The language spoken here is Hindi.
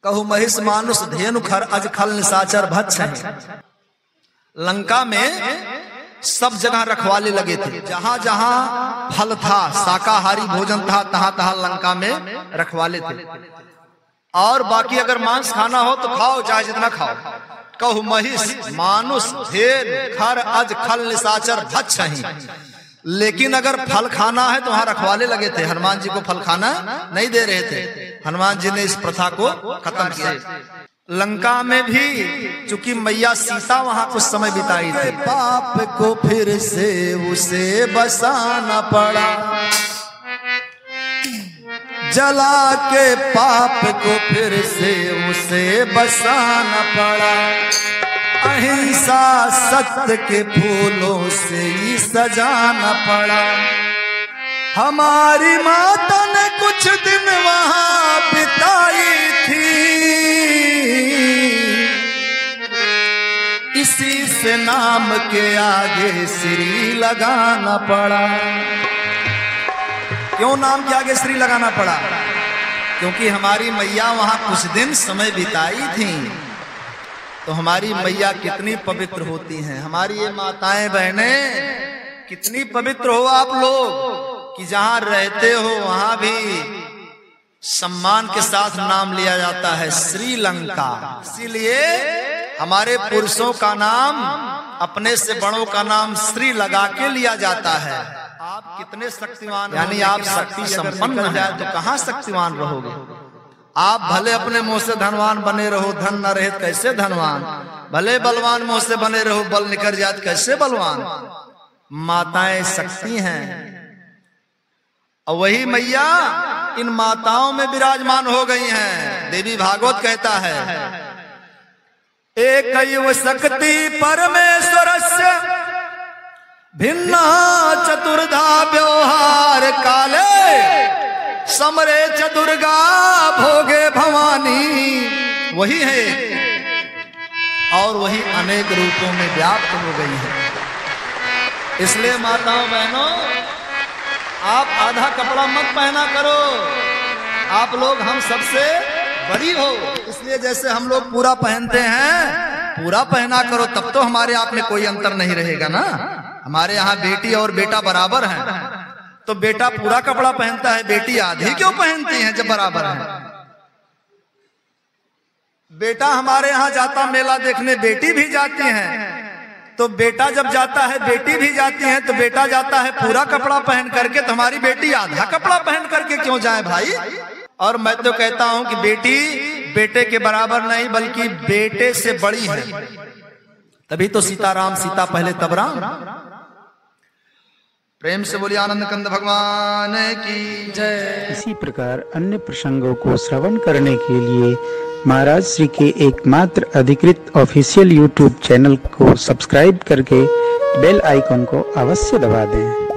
कहु महिष मानुष धेनु खर अज खल निशाचर भक्ष। लंका में सब जगह रखवाले लगे थे, जहां जहां फल था, शाकाहारी भोजन था, तहां तहां लंका में रखवाले थे। और बाकी अगर मांस खाना हो तो खाओ, चाहे जितना खाओ। कहु महिष मानुष धेनु खर अज खल निशाचर भक्ष। लेकिन अगर फल खाना है तो वहां रखवाले लगे थे, हनुमान जी को फल खाना नहीं दे रहे थे। हनुमान जी ने इस प्रथा को खत्म किया। लंका में भी चूंकि मैया सीता वहां कुछ समय बिताई थी, पाप को फिर से उसे बसाना पड़ा, जला के पाप को फिर से उसे बसाना पड़ा। अहिंसा सत्य के फूलों से ही सजाना पड़ा। हमारी माता ने कुछ दिन वहां बिताई थी, इसी से नाम के आगे श्री लगाना पड़ा। क्यों नाम के आगे श्री लगाना पड़ा? क्योंकि हमारी मैया वहां कुछ दिन समय बिताई थी। तो हमारी मैया कितनी पवित्र होती हैं, हमारी ये माताएं बहनें कितनी पवित्र हो आप लोग कि जहां रहते हो वहां भी सम्मान के साथ नाम लिया जाता है श्रीलंका। इसीलिए हमारे पुरुषों का नाम, अपने से बड़ों का नाम श्री लगा के लिया जाता है। आप कितने शक्तिवान, यानी आप शक्ति संपन्न हो जाए तो कहां शक्तिवान रहोगे। आप भले अपने मुंह से धनवान बने रहो, धन न रहे कैसे धनवान, भले बलवान मुंह से बने रहो, बल निकल जाए कैसे बलवान। माताएं शक्ति हैं और वही मैया इन माताओं में विराजमान हो गई हैं। देवी भागवत कहता है, एकैव शक्ति परमेश्वरस्य भिन्ना चतुर्धा व्यवहार काले, समरे च दुर्गा भोगे भवानी। वही है और वही अनेक रूपों में व्याप्त हो गई है। इसलिए माताओं बहनों, आप आधा कपड़ा मत पहना करो, आप लोग हम सबसे बड़ी हो। इसलिए जैसे हम लोग पूरा पहनते हैं, पूरा पहना करो, तब तो हमारे आप में कोई अंतर नहीं रहेगा ना। हमारे यहाँ बेटी और बेटा बराबर हैं, तो बेटा पूरा कपड़ा पहनता है, बेटी आधी क्यों पहनती है जब बराबर है। बेटा हमारे यहाँ जाता मेला देखने, बेटी भी जाती है, तो बेटा जब जाता है बेटी भी जाती है, तो बेटा जाता है पूरा कपड़ा पहन करके, तो हमारी बेटी आधा कपड़ा पहन करके क्यों जाए भाई। और मैं तो कहता हूं कि बेटी बेटे के बराबर नहीं बल्कि बेटे से बड़ी है। तभी तो सीताराम सीता पहले तब राम। प्रेम से बोलिए आनंद कंद भगवान की जय। इसी प्रकार अन्य प्रसंगों को श्रवण करने के लिए महाराज श्री के एकमात्र अधिकृत ऑफिशियल YouTube चैनल को सब्सक्राइब करके बेल आइकन को अवश्य दबा दें।